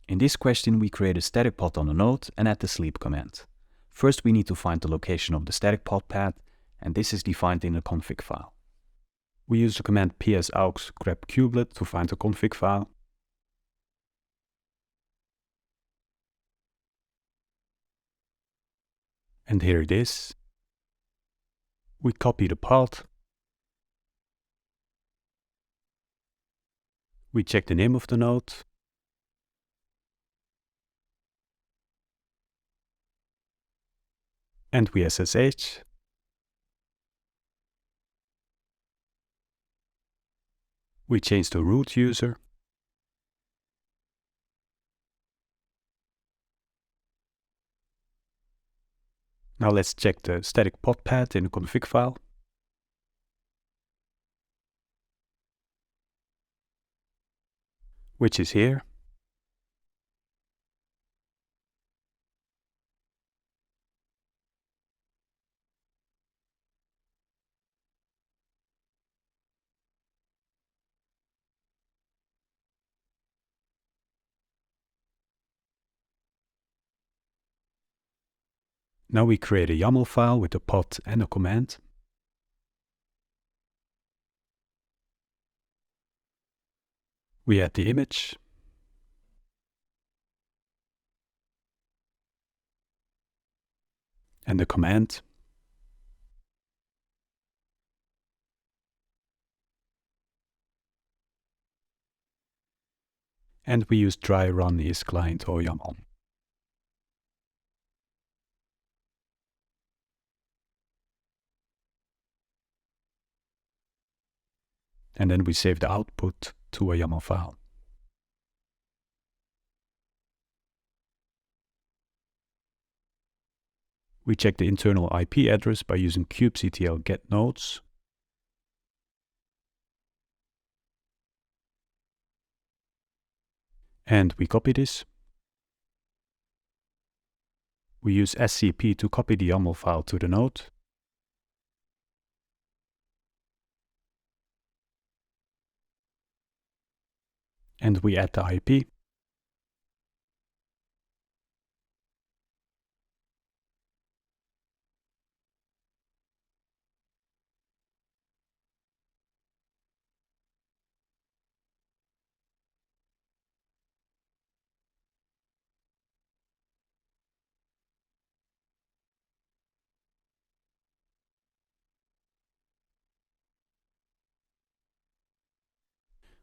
In this question, we create a static pod on a node and add the sleep command. First, we need to find the location of the static pod path, and this is defined in the config file. We use the command psaux grep kubelet to find the config file. And here it is. We copy the path. We check the name of the node. And we SSH. We change the root user. Now let's check the static pod path in the config file. Which is here. Now we create a YAML file with the pod and a command. We add the image. And the command. And we use try run is client or YAML. And then we save the output to a YAML file. We check the internal IP address by using kubectl get nodes. And we copy this. We use scp to copy the YAML file to the node. And we add the IP.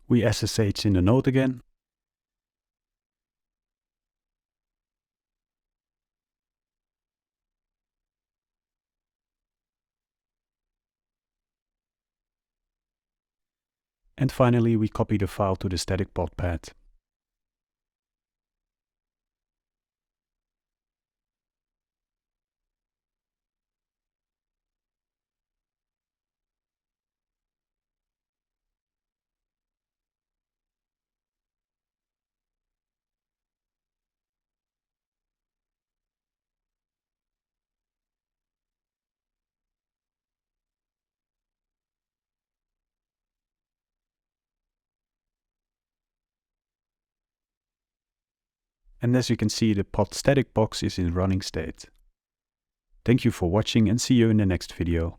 We SSH in the node again. And finally, we copy the file to the static pod path. And as you can see, the pod static box is in running state. Thank you for watching and see you in the next video.